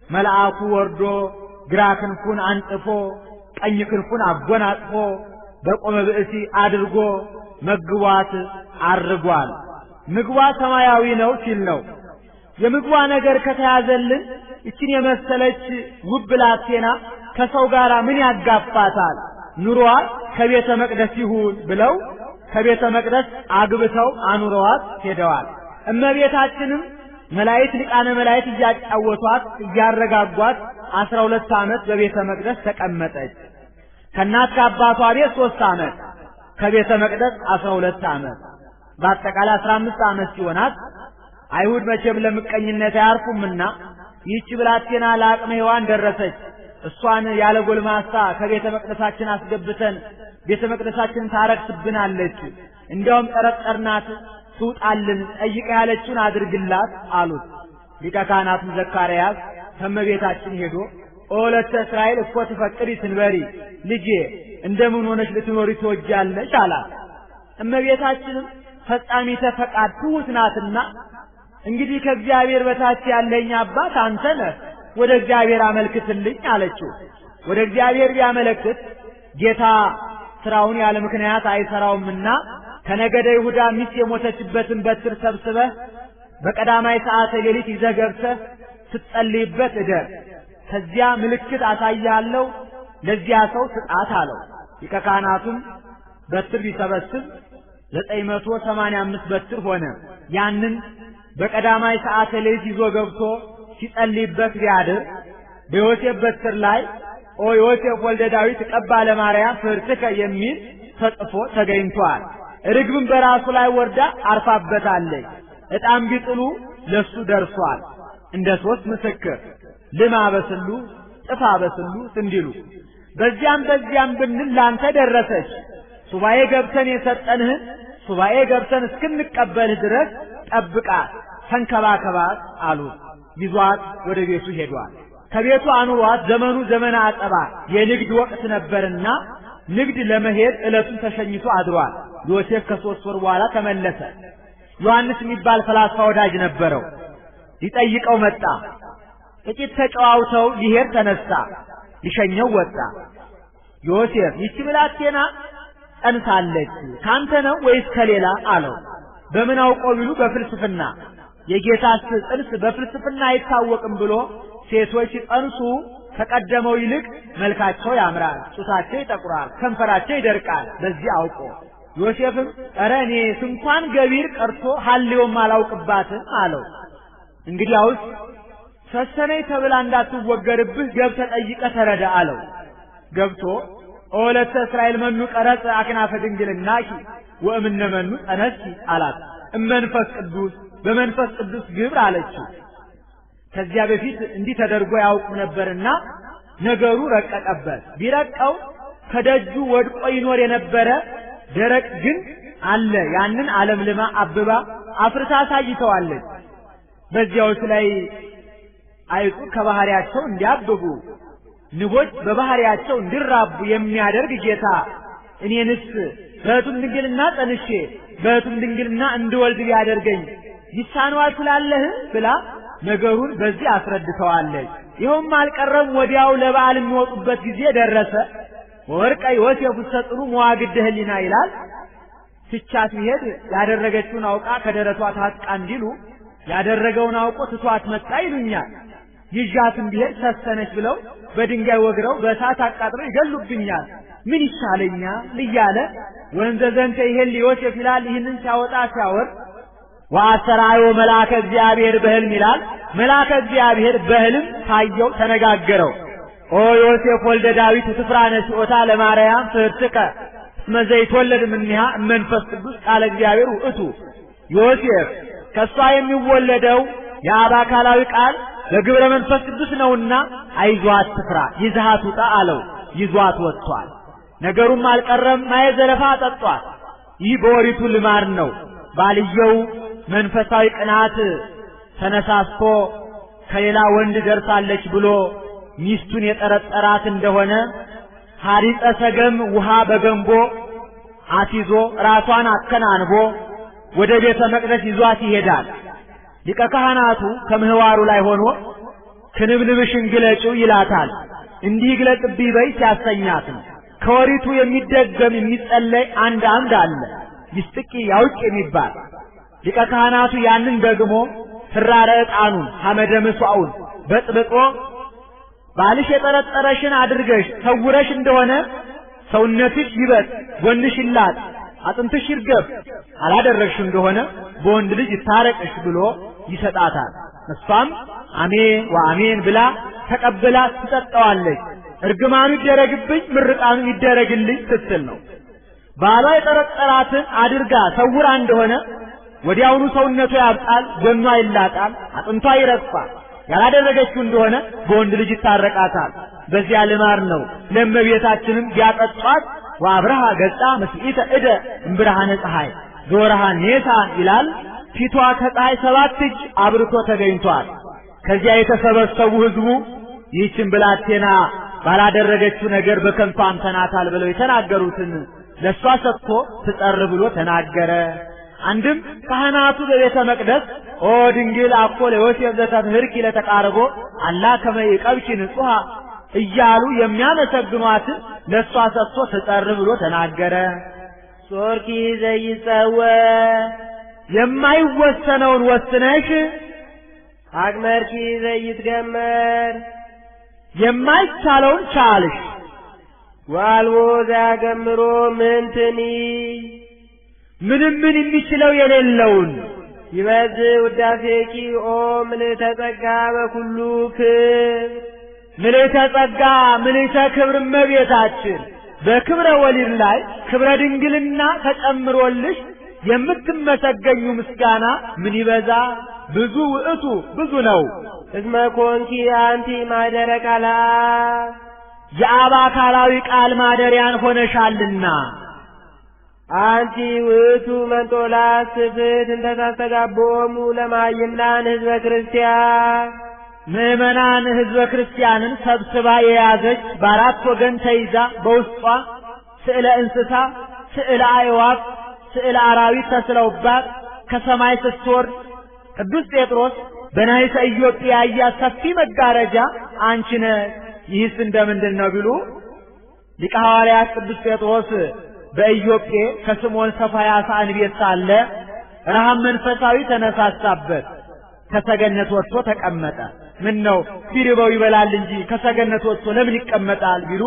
መልአኩ ወርዶ ግራ ክንፉን አንጥፎ ቀኝ ክንፉን አጎናጽፎ በቆመ ብእሲ አድርጎ መግቧት አርጓል። ምግቧ ሰማያዊ ነው ሲል ነው። የምግቧ ነገር ከተያዘልን እችን የመሰለች ውብ ብላቴና ከሰው ጋር ምን ያጋፋታል? ኑሮዋ ከቤተ መቅደስ ይሁን ብለው ከቤተ መቅደስ አግብተው አኑረዋት ሄደዋል። እመቤታችንም መላእክት ሊቃነ መላእክት እያጫወቷት እያረጋጓት 12 ዓመት በቤተ መቅደስ ተቀመጠች። ከእናት ከአባቷ ቤት 3 ዓመት ከቤተ መቅደስ 12 ዓመት በአጠቃላይ 15 ዓመት ሲሆናት አይሁድ መቼም ለምቀኝነት አያርፉምና ይህች ብላቴና ለአቅመ ሔዋን ደረሰች። እሷን ያለ ጎልማሳ ከቤተ መቅደሳችን አስገብተን ቤተ መቅደሳችን ታረክስብናለች፣ እንዲያውም ጠረጠርናት፣ ትውጣልን፣ ጠይቀ ያለችውን አድርግላት አሉት። ሊቀ ካህናቱ ዘካርያስ ከመቤታችን ሄዶ ኦለተ እስራኤል እኮ ትፈቅሪ ትንበሪ፣ ልጄ እንደምን ሆነሽ ልትኖሪ ትወጃለሽ አላት። እመቤታችንም ፈጻሚተ ፈቃድ ትሑት ናትና እንግዲህ ከእግዚአብሔር በታች ያለኝ አባት አንተ ነህ፣ ወደ እግዚአብሔር አመልክትልኝ አለችው። ወደ እግዚአብሔር ቢያመለክት ጌታ ስራውን ያለ ምክንያት አይሰራውምና ከነገደ ይሁዳ ሚስት የሞተችበትን በትር ሰብስበህ በቀዳማይ ሰዓተ ሌሊት ይዘህ ገብተህ ስትጸልይበት እደር። ከዚያ ምልክት አሳያለሁ ለዚያ ሰው ስጣት አለው። ሊቀ ካህናቱም በትር ቢሰበስብ 985 በትር ሆነ። ያንን በቀዳማይ ሰዓተ ሌሊት ይዞ ገብቶ ሲጸልይበት ቢያድር በዮሴፍ በትር ላይ ኦ ዮሴፍ ወልደ ዳዊት ቀባ ለማርያም ፍርትከ የሚል ተጽፎ ተገኝቷል። ርግብም በራሱ ላይ ወርዳ አርፋበታለች። ዕጣም ቢጥሉ ለሱ ደርሷል። እንደ 3 ምስክር ልማ በስሉ ጥፋ በስሉ እንዲሉ በዚያም ብንል ላንተ ደረሰች። ሱባኤ ገብተን የሰጠንህን ሱባኤ ገብተን እስክንቀበልህ ድረስ ጠብቃት ተንከባከባት አሉት። ይዟት ወደ ቤቱ ሄዷል። ከቤቱ አኑሯት። ዘመኑ ዘመነ አጠባ የንግድ ወቅት ነበርና ንግድ ለመሄድ ዕለቱን ተሸኝቶ አድሯል። ዮሴፍ ከ3 ወር በኋላ ተመለሰ። ዮሐንስ የሚባል ፈላስፋ ወዳጅ ነበረው። ሊጠይቀው መጣ። ጥቂት ተጨዋውተው ሊሄድ ተነሳ። ሊሸኘው ወጣ። ዮሴፍ ይህች ብላቴና ጸንሳለች ካንተ ነው ወይስ ከሌላ አለው። በምን አውቀው ቢሉ በፍልስፍና የጌታስ ጽንስ በፍልስፍና አይታወቅም ብሎ ሴቶች ሲጸንሱ ከቀደመው ይልቅ መልካቸው ያምራል፣ ጡታቸው ይጠቁራል፣ ከንፈራቸው ይደርቃል። በዚህ አውቆ ዮሴፍም ኧረ እኔ እንኳን ገቢር ቀርቶ ሐልዮም አላውቅባትም አለው። እንግዲያውስ ሰሰነኝ ተብላ እንዳትወገርብህ ገብተህ ጠይቀህ ተረዳ አለው። ገብቶ ኦለተ እስራኤል መኑ ቀረጸ አክናፈ ድንግልናኪ ወእምነ መኑ ጸነስኪ አላት። እመንፈስ ቅዱስ በመንፈስ ቅዱስ ግብር አለችው። ከዚያ በፊት እንዲህ ተደርጎ ያውቁ ነበርና ነገሩ ረቀቀበት። ቢረቀው ከደጁ ወድቆ ይኖር የነበረ ደረቅ ግን አለ። ያንን አለምልማ አብባ አፍርታ አሳይተዋለች። በዚያውስ ላይ አይጡ ከባህሪያቸው እንዲያብቡ ንቦች በባህሪያቸው እንዲራቡ የሚያደርግ ጌታ እኔንስ በሕቱም ድንግልና ጸንሼ በሕቱም ድንግልና እንድወልድ ቢያደርገኝ ይሳነዋል ትላለህ ብላ ነገሩን በዚህ አስረድተዋለች። ይኸውም አልቀረም። ወዲያው ለበዓል የሚወጡበት ጊዜ ደረሰ። ወርቀ ዮሴፍ ሰጥሩ መዋግድ ህሊና ይላል። ትቻት ቢሄድ ያደረገችውን አውቃ ከደረቷ ታጥቃ እንዲሉ ያደረገውን አውቆ ትቷት መጣ ይሉኛል። ይዣትም ቢሄድ ሰሰነች ብለው በድንጋይ ወግረው በእሳት አቃጥረው ይገሉብኛል። ምን ይሻለኛል እያለ ወንዘ ዘንተ ይሄል ዮሴፍ ይላል። ይህንን ሲያወጣ ሲያወርድ ወአሰራዮ መልአከ እግዚአብሔር በሕልም ይላል። መልአከ እግዚአብሔር በሕልም ታየው፣ ተነጋገረው። ኦ ዮሴፍ ወልደ ዳዊት ትፍራነ ሲኦታ ለማርያም ፍርትከ እስመ ዘይትወለድ እምኔሃ መንፈስ ቅዱስ ቃለ እግዚአብሔር ውእቱ። ዮሴፍ ከሷ የሚወለደው የአብ አካላዊ ቃል በግብረ መንፈስ ቅዱስ ነውና አይዟት ትፍራ፣ ይዘሃት ውጣ አለው። ይዟት ወጥቷል። ነገሩም አልቀረም። ማየ ዘለፋ ጠጧት። ይህ በወሪቱ ልማድ ነው። ባልየው መንፈሳዊ ቅናት ተነሳስቶ ከሌላ ወንድ ደርሳለች ብሎ ሚስቱን የጠረጠራት እንደሆነ ሐሪጸ ሰገም ውሃ በገንቦ አስይዞ ራሷን አከናንቦ ወደ ቤተ መቅደስ ይዟት ይሄዳል። ሊቀ ካህናቱ ከምህዋሩ ላይ ሆኖ ክንብንብሽን ግለጪው ይላታል። እንዲህ ግለጽብኝ በይ ሲያሰኛት ነው። ከወሪቱ የሚደገም የሚጸለይ አንድ አምድ አለ፣ ይስጥቂ ያውቅ የሚባል። ሊቀ ካህናቱ ያንን ደግሞ ፍራረ ዕጣኑን ሐመደ ምሷውን በጥብጦ ባልሽ የጠረጠረሽን አድርገሽ ሰውረሽ እንደሆነ ሰውነትሽ ይበጥ፣ ጎንሽ ይላጥ፣ አጥንትሽ ይርገፍ፣ አላደረግሽ እንደሆነ በወንድ ልጅ ይታረቅሽ ብሎ ይሰጣታል። እሷም አሜን ወአሜን ብላ ተቀብላ ትጠጣዋለች። እርግማኑ ይደረግብኝ ምርቃኑ ይደረግልኝ ስትል ነው። ባሏ የጠረጠራትን አድርጋ ሰውራ እንደሆነ ወዲያውኑ ሰውነቷ ያብጣል፣ ጎኗ ይላጣል፣ አጥንቷ ይረግፋል። ያላደረገችው እንደሆነ በወንድ ልጅ ይታረቃታል። በዚያ ልማድ ነው። ለእመቤታችንም ቢያጠጧት ወአብርሃ ገጻ መስኢተ እደ እምብርሃነ ፀሐይ ዞረሃ ኔሳን ይላል። ፊቷ ከፀሐይ 7 እጅ አብርቶ ተገኝቷል። ከዚያ የተሰበሰቡ ሕዝቡ ይህችን ብላቴና ባላደረገችው ነገር በከንቱ አምተናታል ብለው የተናገሩትን ለሷ ሰጥቶ ትጠር ብሎ ተናገረ። አንድም ካህናቱ በቤተ መቅደስ ኦ ድንግል አኮ ለዮሴፍ ዘተምህርኪ ለተቃርቦ አላ ከመ ይቀብኪ ንጹሐ እያሉ የሚያመሰግኗትን ለሷ ሰጥቶ ትጠር ብሎ ተናገረ። ሶርኪ ዘይጸወ የማይወሰነውን ወስነሽ አግመርኪ ዘይትገመር የማይቻለውን ቻልሽ። ዋልቦ ዘያገምሮ ምንትኒ ምንም የሚችለው የሌለውን ይበዝ ውዳሴኪ ኦ ምልዕተ ጸጋ በኩሉ ክብር ምልዕተ ጸጋ ምልዕተ ክብር እመቤታችን በክብረ ወሊድ ላይ ክብረ ድንግልና ተጨምሮልሽ የምትመሰገኙ ምስጋና ምን ይበዛ ብዙ ውእቱ ብዙ ነው። እስመ ኮንኪ አንቲ ማደረ ቃል የአብ አካላዊ ቃል ማደሪያን ሆነሻልና። አንቲ ውእቱ መንጦላዕት ስፍሕት እንተ ታስተጋብኦሙ ለማእምራን ሕዝበ ክርስቲያን ምእመናን ሕዝበ ክርስቲያንን ሰብስባ የያዘች በአራት ወገን ተይዛ በውስጧ ስዕለ እንስሳ፣ ስዕለ አዕዋፍ፣ ስዕለ አራዊት ተስለውባት ከሰማይ ስትወርድ ቅዱስ ጴጥሮስ በናይተ ኢዮጴ ያያት ሰፊ መጋረጃ አንቺ ነሽ። ይህስ እንደምንድን ነው ቢሉ ሊቀ ሐዋርያት ቅዱስ ጴጥሮስ በኢዮጴ ከስምዖን ሰፋያሳን ቤት ሳለ ረሃብ መንፈሳዊ ተነሳሳበት። ከሰገነት ወጥቶ ተቀመጠ። ምን ነው ቢርበው ይበላል እንጂ ከሰገነት ወጥቶ ለምን ይቀመጣል ቢሉ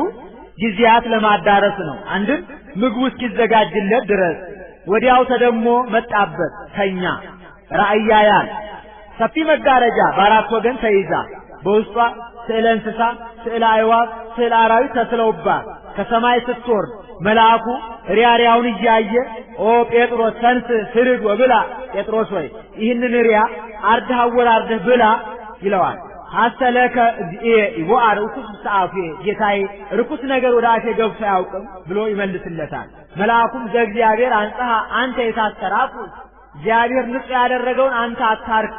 ጊዜያት ለማዳረስ ነው። አንድም ምግቡ እስኪዘጋጅለት ድረስ ወዲያው ተደሞ መጣበት ተኛ። ራእይ ያያል። ሰፊ መጋረጃ በአራት ወገን ተይዛ በውስጧ ስዕለ እንስሳ፣ ስዕለ አዕዋፍ፣ ስዕለ አራዊት ተስለውባት ከሰማይ ስትወርድ መልአኩ ሪያውን እያየ ኦ ጴጥሮስ ተንስ ስርድ ወብላ፣ ጴጥሮስ ሆይ ይህንን ሪያ አርደህ አወራርደህ ብላ ይለዋል። ሐሰለከ እግዚእ ይቦአ ርኩስ ሰአፌ፣ ጌታዬ ርኩስ ነገር ወደ አፌ ገብቶ አያውቅም ብሎ ይመልስለታል። መልአኩም ዘእግዚአብሔር አንጽሐ አንተ የታሰራኩ፣ እግዚአብሔር ንጹሕ ያደረገውን አንተ አታርክ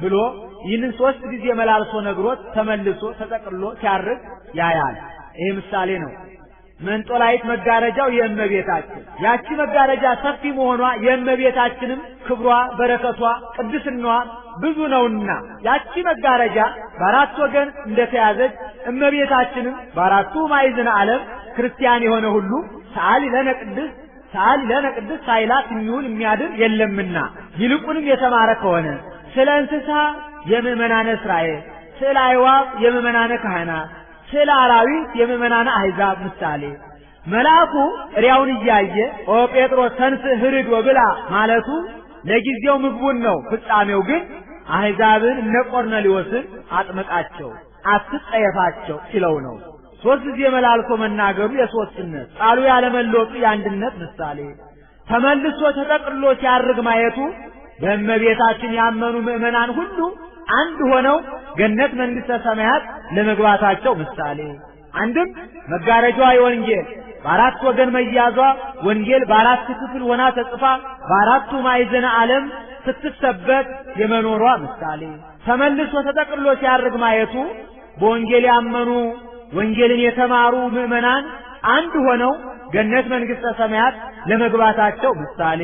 ብሎ ይህንን 3 ጊዜ መላልሶ ነግሮት ተመልሶ ተጠቅልሎ ሲያርግ ያያል። ይሄ ምሳሌ ነው። መንጦላዕት መጋረጃው የእመቤታችን ያቺ መጋረጃ ሰፊ መሆኗ የእመቤታችንም ክብሯ፣ በረከቷ፣ ቅድስናዋ ብዙ ነውና ያቺ መጋረጃ በአራት ወገን እንደተያዘች እመቤታችንም በአራቱ ማዕዘነ ዓለም ክርስቲያን የሆነ ሁሉ ሰዓሊ ለነ ቅድስት ሰዓሊ ለነ ቅድስት ሳይላት የሚውል የሚያድር የለምና ይልቁንም የተማረ ከሆነ ስለ እንስሳ የምእመናነ እስራኤል፣ ስለ አዕዋፍ የምእመናነ ካህናት፣ ስለ አራዊት የምእመናነ አሕዛብ ምሳሌ መልአኩ ሪያውን እያየ ኦ ጴጥሮስ ተንስ ህርድ ወብላ ማለቱ ለጊዜው ምግቡን ነው። ፍጻሜው ግን አሕዛብን እነ ቆርኔሌዎስን አጥምቃቸው አትጸየፋቸው ሲለው ነው። 3 ጊዜ መላልሶ መናገሩ የሦስትነት ቃሉ ያለመለወጡ የአንድነት ምሳሌ ተመልሶ ተጠቅልሎ ሲያርግ ማየቱ በእመቤታችን ያመኑ ምእመናን ሁሉ አንድ ሆነው ገነት መንግሥተ ሰማያት ለመግባታቸው ምሳሌ። አንድም መጋረጃዋ የወንጌል በአራት ወገን መያዟ ወንጌል በአራት ክፍል ሆና ተጽፋ በአራቱ ማዕዘነ ዓለም ስትሰበክ የመኖሯ ምሳሌ። ተመልሶ ተጠቅልሎ ሲያርግ ማየቱ በወንጌል ያመኑ ወንጌልን የተማሩ ምእመናን አንድ ሆነው ገነት መንግሥተ ሰማያት ለመግባታቸው ምሳሌ።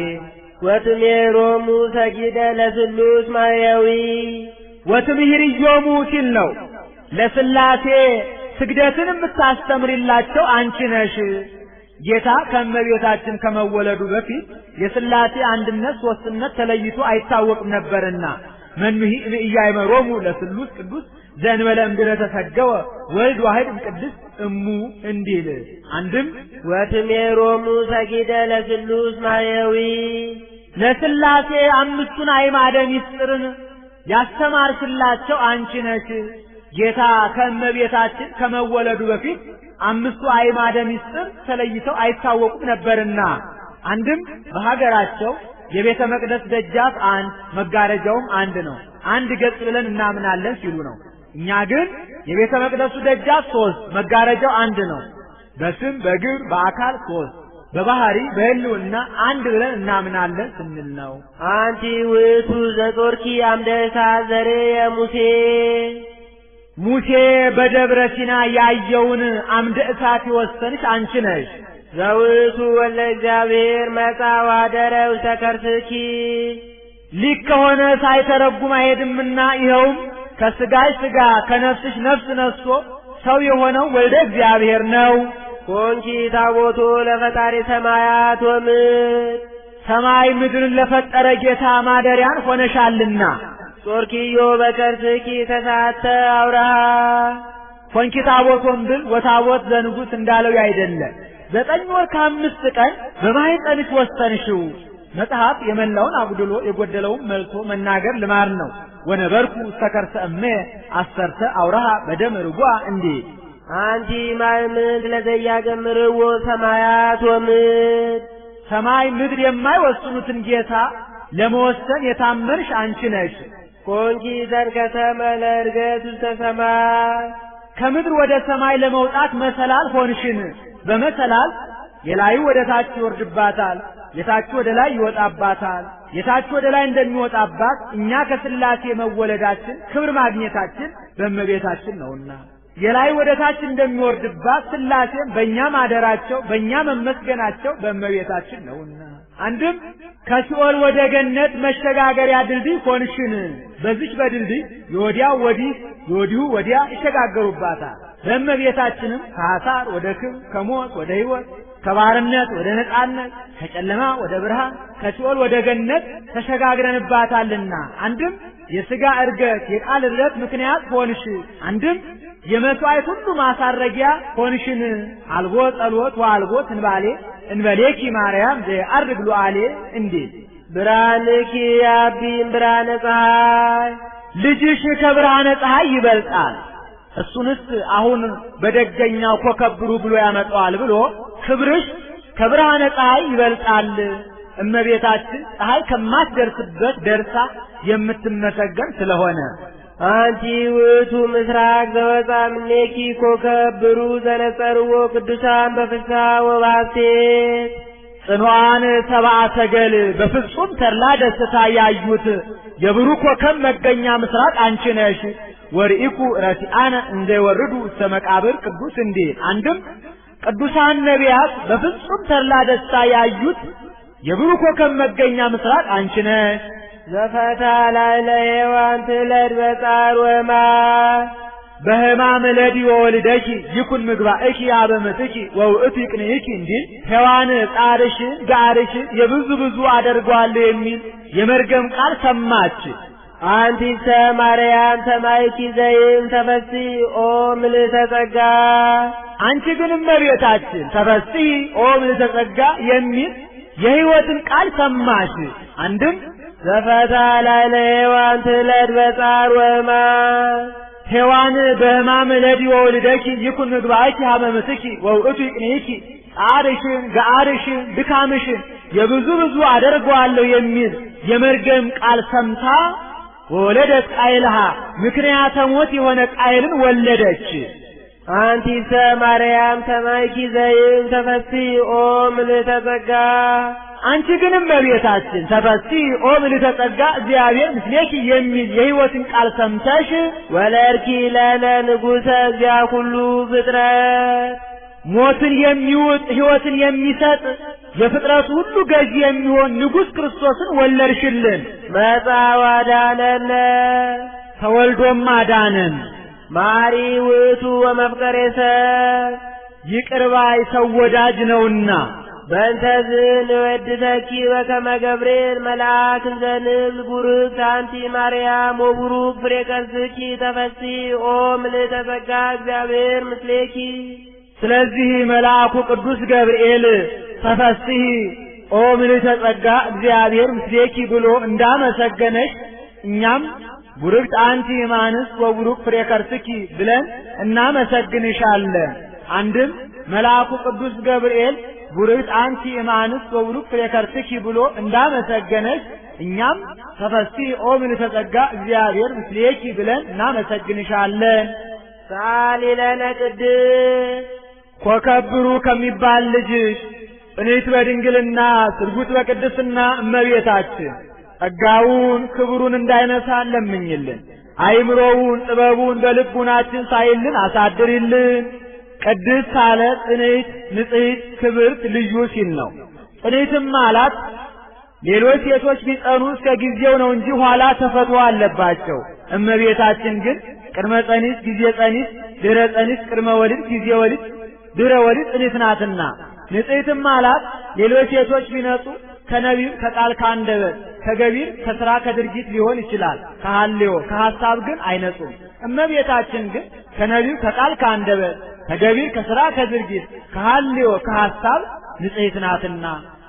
ወትሜሮሙ ሰጊደ ለስሉስ ማርያዊ ወትምህርዮሙ ሲል ነው። ለሥላሴ ስግደትን የምታስተምሪላቸው አንቺ ነሽ። ጌታ ከእመቤታችን ከመወለዱ በፊት የሥላሴ አንድነት ሦስትነት ተለይቶ አይታወቅም ነበርና መንሂ እያይመሮሙ ለስሉስ ቅዱስ ዘእንበለ እምድኅረ ተሰገወ ወልድ ዋሕድ እምቅድስት እሙ እንዲል። አንድም ወትሜሮሙ ሰጊደ ለስሉስ ማርያዊ ለሥላሴ አምስቱን አዕማደ ምስጢርን ያስተማርሽላቸው አንቺ ነሽ። ጌታ ከእመቤታችን ከመወለዱ በፊት አምስቱ አዕማደ ምስጢር ተለይተው አይታወቁም ነበርና አንድም በሀገራቸው የቤተ መቅደስ ደጃፍ አንድ መጋረጃውም አንድ ነው፣ አንድ ገጽ ብለን እናምናለን ሲሉ ነው። እኛ ግን የቤተ መቅደሱ ደጃፍ 3 መጋረጃው አንድ ነው። በስም በግብር በአካል 3 በባህሪ በሕልውና አንድ ብለን እናምናለን ስንል ነው። አንቲ ውእቱ ዘጾርኪ አምደ እሳት ዘርየ ሙሴ ሙሴ በደብረ ሲና ያየውን አምደ እሳት የወሰንሽ አንቺ ነሽ። ዘውእቱ ወልደ እግዚአብሔር መጻ ወአደረ ውስተ ከርስኪ ሊክ ከሆነ ሳይተረጉም አይሄድምና ይኸውም ከሥጋሽ ሥጋ ከነፍስሽ ነፍስ ነስቶ ሰው የሆነው ወልደ እግዚአብሔር ነው። ኮንቺ ታቦቶ ለፈጣሪ ሰማያት ወምድር ሰማይ ምድርን ለፈጠረ ጌታ ማደሪያን ሆነሻልና። ጾርኪዮ በከርስኪ ተሳተ አውራሃ ኮንኪ ታቦት ወንብል ወታቦት ዘንጉስ እንዳለው ያይደለ 9 ወር ከ5 ቀን በማኅፀንሽ ወሰንሽው። መጽሐፍ የመላውን አጉድሎ የጎደለውን መልሶ መናገር ልማድ ነው። ወነበርኩ ተከርሰ እሜ አሰርተ አውራሃ በደም ርጓ እንዴ አንቲ ማይምንት ለዘያገምርዎ ሰማያት ወምድር ሰማይ ምድር የማይወስኑትን ጌታ ለመወሰን የታመንሽ አንቺ ነሽ። ኮንኪ ዘንከተመ ለዕርገት ውስተ ሰማይ ከምድር ወደ ሰማይ ለመውጣት መሰላል ሆንሽን። በመሰላል የላዩ ወደ ታች ይወርድባታል፣ የታች ወደ ላይ ይወጣባታል። የታች ወደ ላይ እንደሚወጣባት እኛ ከሥላሴ መወለዳችን ክብር ማግኘታችን በእመቤታችን ነውና፣ የላይ ወደ ታች እንደሚወርድባት ሥላሴም በእኛ ማደራቸው በእኛ መመስገናቸው በእመቤታችን ነውና። አንድም ከሲኦል ወደ ገነት መሸጋገሪያ ድልድይ ሆንሽን። በዚች በድልድይ የወዲያው ወዲህ የወዲሁ ወዲያ ይሸጋገሩባታል። በእመቤታችንም ከአሳር ወደ ክብር፣ ከሞት ወደ ሕይወት፣ ከባርነት ወደ ነጻነት፣ ከጨለማ ወደ ብርሃን፣ ከሲኦል ወደ ገነት ተሸጋግረንባታልና። አንድም የሥጋ ዕርገት የቃል ዕርገት ምክንያት ሆንሽ። አንድም የመሥዋዕት ሁሉ ማሳረጊያ ሆንሽን። አልቦ ጸሎት ወአልቦ ትንባሌ እንበሌኪ ማርያም ዘየዐርግ ሉዓሌ እንዴት ብርሃንኪ ያቢም ብርሃነ ፀሐይ ልጅሽ ከብርሃነ ፀሐይ ይበልጣል። እሱንስ አሁን በደገኛው ኮከብሩ ብሎ ያመጣዋል ብሎ ክብርሽ ከብርሃነ ፀሐይ ይበልጣል። እመቤታችን ፀሐይ ከማትደርስበት ደርሳ የምትመሰገን ስለሆነ አንቲ ውእቱ ምስራቅ ዘወፃ እምኔኪ ኮከብ ብሩህ ዘነጸርዎ ቅዱሳን በፍስሐ ወበሐሴት ጽኑዓን ሰብአ ሰገል በፍጹም ተድላ ደስታ ያዩት የብሩህ ኮከብ መገኛ ምስራቅ አንቺ ነሽ። ወርኢኩ ረሲአነ እንዘ ይወርዱ ውስተ መቃብር ቅዱስ እንዴት አንድም ቅዱሳን ነቢያት በፍጹም ተድላ ደስታ ያዩት የብሩህ ኮከብ መገኛ ምስራቅ አንቺ ነሽ። ዘፈታ ላዕለ ሔዋን ትለድ በጻር ወማይ በሕማም ለዲ ወወልደኪ ይኩን ምግባእኪ አበምትኪ ወውእቱ ይቅንይኪ እንዲል ሔዋን ጻርሽን ጋርሽን የብዙ አደርገዋለሁ የሚል የመርገም ቃል ሰማች። አንቲሰ ማርያም ሰማይኪ ዘይም ተፈሲ ኦ ምልዕተ ጸጋ አንቺ ግን እመቤታችን ተፈሲ ኦ ምልዕተ ጸጋ የሚል የሕይወትን ቃል ሰማሽ። አንድም ዘፈታ ላዕለ ሔዋን ትለድ በጻር ወማይ ሔዋን በሕማም ለዲ ወወልደኪ ይኩን ምግባእኪ ሀመምትኪ ወውእቱ ይቅንይኪ ጻርሽን ጋርሽን ድካምሽን የብዙ አደርገዋለሁ የሚል የመርገም ቃል ሰምታ ወለደት ቃይልሃ ምክንያተ ሞት የሆነ ቃይልን ወለደች። አንቲሰ ማርያም ሰማይኪ ዘይም ተፈሲ ኦ ምልዕተ ጸጋ አንቺ ግን እመቤታችን ተፈሲ ኦ ምልዕተ ጸጋ እግዚአብሔር ምስሌኪ የሚል የሕይወትን ቃል ሰምተሽ ወለድኪ ለነ ንጉሠ እግዚአ ኩሉ ፍጥረት ሞትን የሚውጥ ሕይወትን የሚሰጥ የፍጥረቱ ሁሉ ገዢ የሚሆን ንጉሥ ክርስቶስን ወለድሽልን። መጻ ወአዳነነ ተወልዶም አዳነን። ማሪ ውእቱ ወመፍቀሬ ሰብ ይቅር ባይ ሰው ወዳጅ ነውና በእንተዝ ንወድሰኪ በከመ ገብርኤል መልአክ እንዘንብል ቡርክት አንቲ ማርያም ወቡሩክ ፍሬ ከርሥኪ ተፈሲ ኦ ምልዕተ ጸጋ እግዚአብሔር ምስሌኪ። ስለዚህ መልአኩ ቅዱስ ገብርኤል ተፈሲ ኦ ምልዕተ ጸጋ እግዚአብሔር ምስሌኪ ብሎ እንዳመሰገነሽ እኛም ቡርክት አንቲ እማንስ ወቡሩክ ፍሬ ከርሥኪ ብለን እናመሰግንሻለን። አንድም መልአኩ ቅዱስ ገብርኤል ቡርክት አንቲ እማንስ ወቡሩክ ፍሬ ከርሥኪ ብሎ እንዳመሰገነሽ እኛም ተፈሲ ኦ ምልዕተ ጸጋ እግዚአብሔር ምስሌኪ ብለን እናመሰግንሻለን። ሳሊ ለነ ቅድስት ኮከብ ብሩህ ከሚባል ልጅሽ ጽንዕት በድንግልና ስርጉት በቅድስና እመቤታችን ጸጋውን ክብሩን እንዳይነሳ ለምኝልን። አይምሮውን ጥበቡን በልቡናችን ሳይልን አሳድሪልን። ቅድስት አለ ጽንዕት ንጽሕት ክብርት ልዩ ሲል ነው። ጽንዕትም አላት ሌሎች ሴቶች ቢጸኑ እስከ ጊዜው ነው እንጂ ኋላ ተፈትዋ አለባቸው። እመቤታችን ግን ቅድመ ጸኒስ ጊዜ ጸኒስ ድህረ ጸኒስ ቅድመ ወሊድ ጊዜ ወሊድ ድህረ ወሊድ ጽንዕት ናትና። ንጽሕትም አላት ሌሎች ሴቶች ቢነጹ ከነቢብ ከቃል ከአንደበት ከገቢር ከሥራ ከድርጊት ሊሆን ይችላል። ከሐልዮ ከሐሳብ ግን አይነጹም። እመቤታችን ግን ከነቢብ ከቃል ከአንደበት ከገቢር ከሥራ ከድርጊት ከሐልዮ ከሐሳብ ንጽሕት ናትና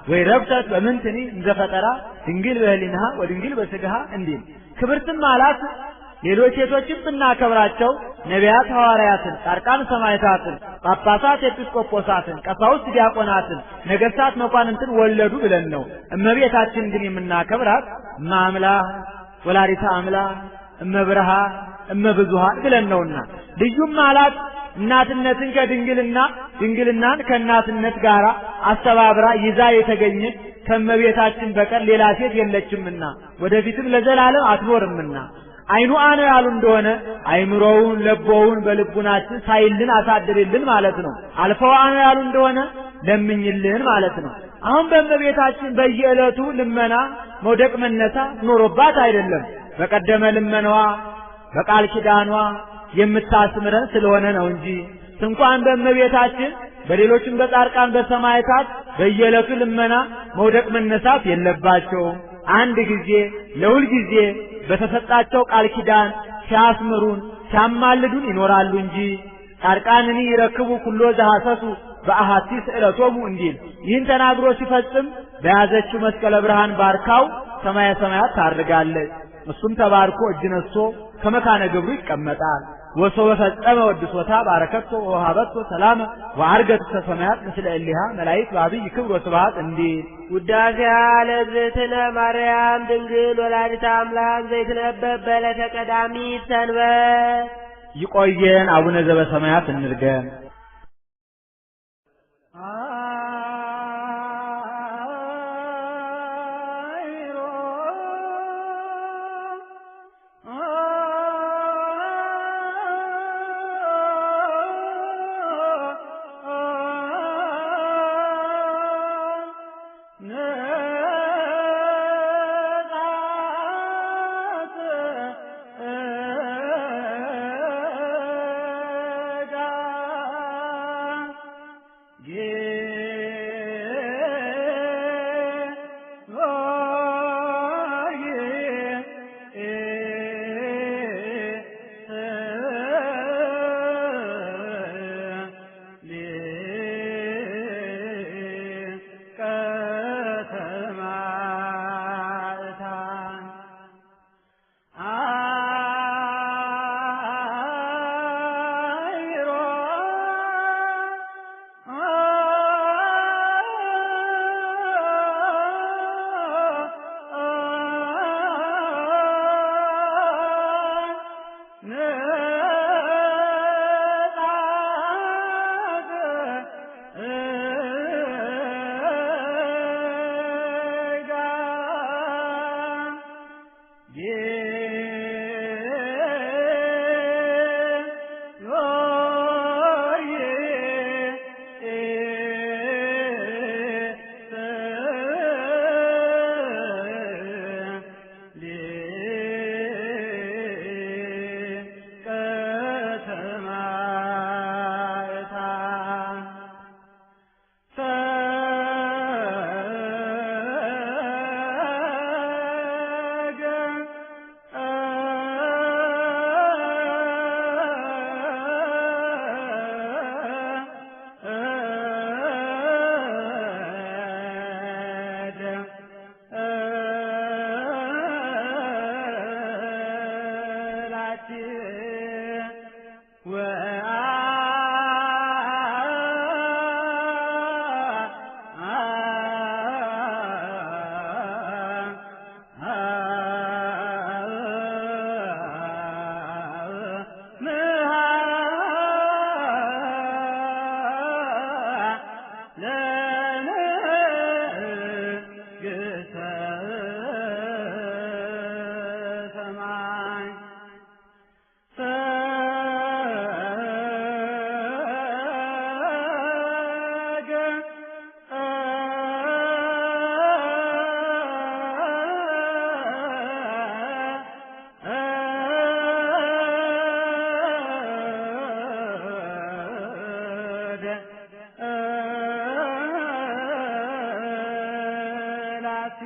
ወይ ረብተት በምንትኒ እንዘፈጠራ ድንግል በህሊናሃ ወድንግል በሥጋሃ እንዲል ክብርትም አላት። ሌሎች ሴቶችም ብናከብራቸው ነቢያት ሐዋርያትን፣ ጻድቃን ሰማዕታትን፣ ጳጳሳት ኤጲስቆጶሳትን፣ ቀሳውስት ዲያቆናትን፣ ነገሥታት መኳንንትን ወለዱ ብለን ነው። እመቤታችን ግን የምናከብራት እመአምላክ ወላዲተ አምላክ እመብርሃን እመብዙኃን ብለን ነውና ልዩም አላት። እናትነትን ከድንግልና ድንግልናን ከእናትነት ጋር አስተባብራ ይዛ የተገኘች ከእመቤታችን በቀር ሌላ ሴት የለችምና ወደፊትም ለዘላለም አትኖርምና አይኑ አነ ያሉ እንደሆነ አይምሮውን ለቦውን በልቡናችን ሳይልን አሳድርልን ማለት ነው። አልፈው አነ ያሉ እንደሆነ ለምኝልን ማለት ነው። አሁን በእመቤታችን በየዕለቱ ልመና መውደቅ መነሳ ኖሮባት አይደለም። በቀደመ ልመናዋ በቃል ኪዳኗ የምታስምረን ስለሆነ ነው እንጂ እንኳን በእመቤታችን በሌሎችም በጻድቃን በሰማዕታት በየዕለቱ ልመና መውደቅ መነሳት የለባቸውም። አንድ ጊዜ ለሁል ጊዜ በተሰጣቸው ቃል ኪዳን ሲያስምሩን ሲያማልዱን ይኖራሉ እንጂ ጻድቃንኒ ይረክቡ ኩሎ ዘሐሰሱ በአሐቲ ስዕለቶሙ እንዲል ይህን ተናግሮ ሲፈጽም በያዘችው መስቀለ ብርሃን ባርካው ሰማየ ሰማያት ታርጋለች። እሱም ተባርኮ እጅ ነስቶ ከመካነ ግብሩ ይቀመጣል። ወሶበ ፈጸመ ወድሶታ ባረከቶ ወሃበቶ ሰላም ወአርገት ሰማያት ምስለ እሊሃ መላእክት ባብይ ክብር ወስብሐት እንዲል ውዳሴ ለእግዝእትነ ማርያም ድንግል ወላዲተ አምላክ ዘይትነበብ በዕለተ ቀዳሚት ሰንበት። ይቆየን። አቡነ ዘበሰማያት እንርገም። ሥላሴ